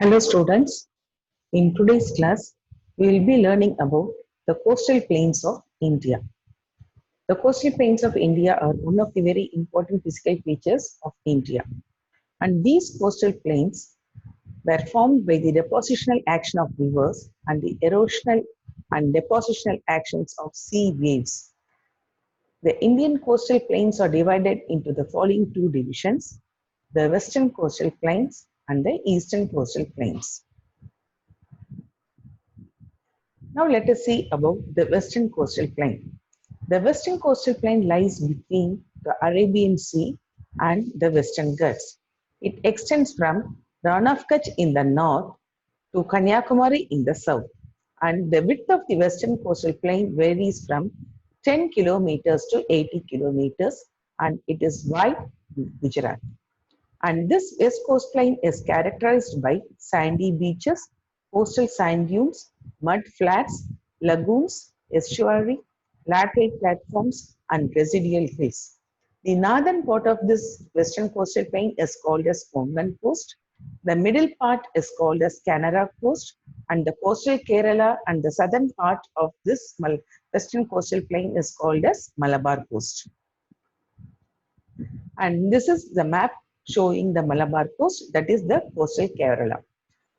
Hello students, in today's class we will be learning about the coastal plains of India. The coastal plains of India are one of the very important physical features of India, and these coastal plains were formed by the depositional action of rivers and the erosional and depositional actions of sea waves. The Indian coastal plains are divided into the following two divisions: the western coastal plains and the eastern coastal plains. Now let us see about the western coastal plain. The western coastal plain lies between the Arabian Sea and the Western Ghats. It extends from Rann of Kutch in the north to Kanyakumari in the south, and the width of the western coastal plain varies from 10 kilometers to 80 kilometers, and it is wide in Gujarat. And this west coast plain is characterized by sandy beaches, coastal sand dunes, mud flats, lagoons, estuary, lateral platforms, and residual hills. The northern part of this western coastal plain is called as Konkan coast. The middle part is called as Canara coast, and the coastal Kerala and the southern part of this western coastal plain is called as Malabar coast. And this is the map showing the Malabar coast, that is the coastal Kerala.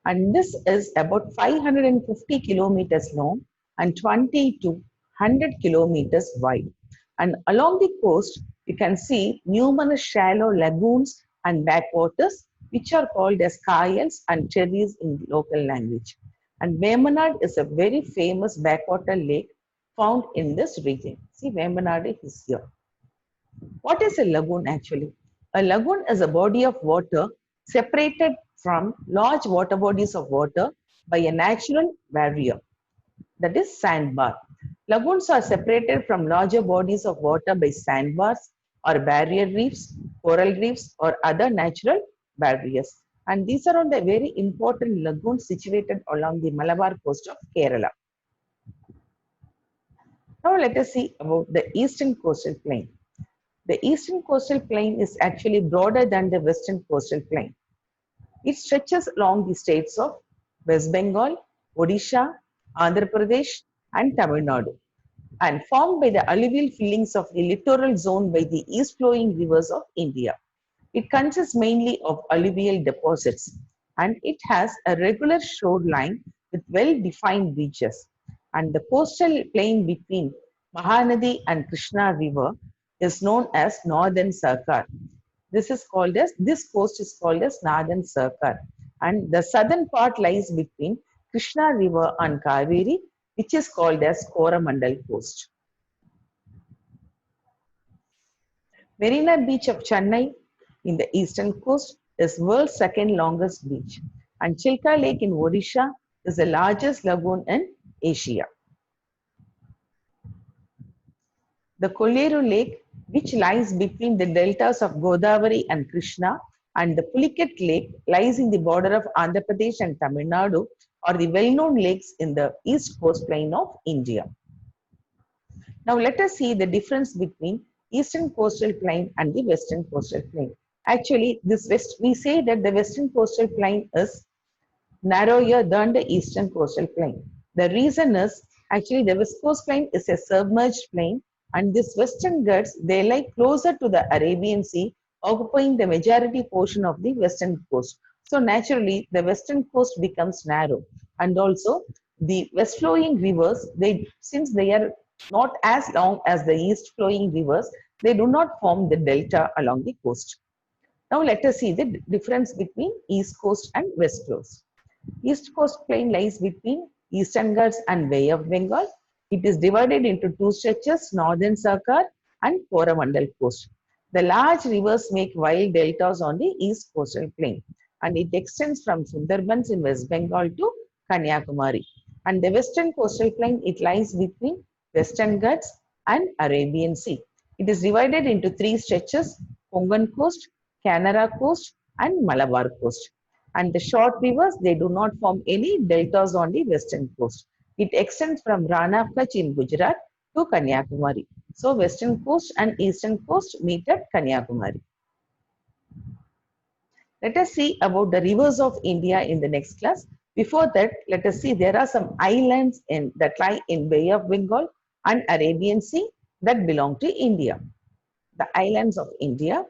And this is about 550 kilometers long and 20 to 100 kilometers wide. And along the coast, you can see numerous shallow lagoons and backwaters, which are called as kayals and cherries in local language. And Vemanad is a very famous backwater lake found in this region. See, Vemanad is here. What is a lagoon actually? A lagoon is a body of water separated from large water bodies of water by a natural barrier, that is sandbar. Lagoons are separated from larger bodies of water by sandbars or barrier reefs, coral reefs, or other natural barriers. And these are all the very important lagoons situated along the Malabar coast of Kerala. Now let us see about the eastern coastal plain. The eastern coastal plain is actually broader than the western coastal plain. It stretches along the states of West Bengal, Odisha, Andhra Pradesh, and Tamil Nadu, and formed by the alluvial fillings of the littoral zone by the east flowing rivers of India. It consists mainly of alluvial deposits, and it has a regular shoreline with well defined beaches. And the coastal plain between Mahanadi and Krishna River is known as Northern Sarkar. This coast is called as Northern Sarkar, and the southern part lies between Krishna River and Kaveri, which is called as Coromandel coast. Marina Beach of Chennai in the eastern coast is world's second longest beach, and Chilka Lake in Odisha is the largest lagoon in Asia. The Kolleru Lake, which lies between the deltas of Godavari and Krishna, and the Pulicat Lake lies in the border of Andhra Pradesh and Tamil Nadu, are the well-known lakes in the east coast plain of India. Now let us see the difference between eastern coastal plain and the western coastal plain. Actually, we say that the western coastal plain is narrower than the eastern coastal plain. The reason is actually the west coast plain is a submerged plain, and this western Ghats, they lie closer to the Arabian Sea, occupying the majority portion of the western coast. So naturally, the western coast becomes narrow, and also the west flowing rivers, since they are not as long as the east flowing rivers, they do not form the delta along the coast. Now let us see the difference between east coast and west coast. East coast plain lies between Eastern Ghats and Bay of Bengal. It is divided into two stretches, Northern Sarkar and Coromandel coast. The large rivers make wide deltas on the east coastal plain, and it extends from Sundarbans in West Bengal to Kanyakumari. And the western coastal plain, it lies between Western Ghats and Arabian Sea. It is divided into three stretches, Konkan coast, Canara coast, and Malabar coast. And the short rivers, they do not form any deltas on the western coast. It extends from Rann of Kutch in Gujarat to Kanyakumari. So western coast and eastern coast meet at Kanyakumari. Let us see about the rivers of India in the next class. Before that, let us see there are some islands that lie in Bay of Bengal and Arabian Sea that belong to India. The islands of India.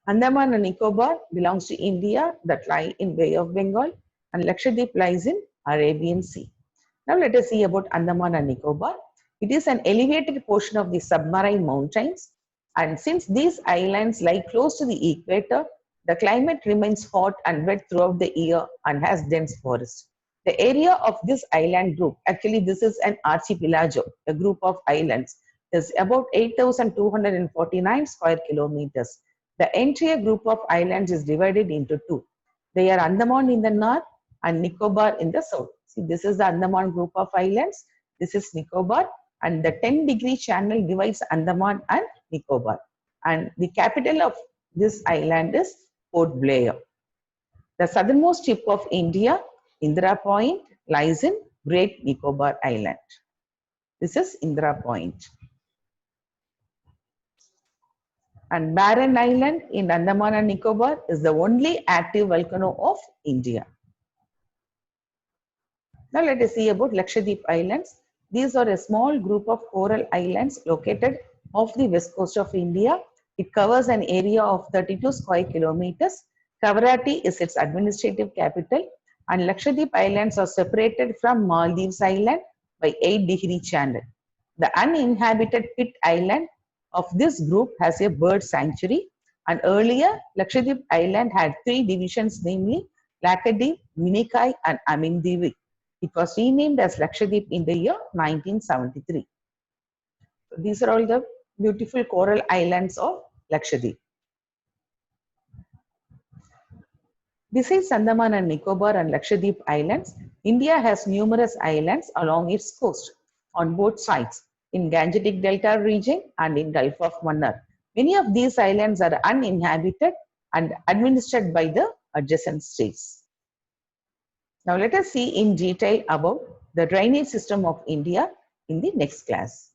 Andaman and Nicobar belongs to India that lie in Bay of Bengal, and Lakshadweep lies in Arabian Sea. Now let us see about Andaman and Nicobar. It is an elevated portion of the submarine mountains, and since these islands lie close to the equator, the climate remains hot and wet throughout the year and has dense forests. The area of this island group, actually this is an archipelago, a group of islands, is about 8,249 square kilometers. The entire group of islands is divided into two. They are Andaman in the north and Nicobar in the south. See, this is the Andaman group of islands. This is Nicobar, and the 10-degree channel divides Andaman and Nicobar. And the capital of this island is Port Blair. The southernmost tip of India, Indira Point, lies in Great Nicobar Island. This is Indira Point. And Barren Island in Andaman and Nicobar is the only active volcano of India. Now let us see about Lakshadweep Islands. These are a small group of coral islands located off the west coast of India. It covers an area of 32 square kilometers. Kavaratti is its administrative capital, and Lakshadweep Islands are separated from Maldives Island by 8-degree channel. The uninhabited Pitt Island of this group has a bird sanctuary, and earlier Lakshadweep Island had 3 divisions, namely Laccadive, Minikai and Amindivi. It was renamed as Lakshadweep in the year 1973. So these are all the beautiful coral islands of Lakshadweep. Besides Andaman and Nicobar and Lakshadweep Islands, India has numerous islands along its coast on both sides in Gangetic Delta region and in Gulf of Mannar. Many of these islands are uninhabited and administered by the adjacent states. Now let us see in detail about the drainage system of India in the next class.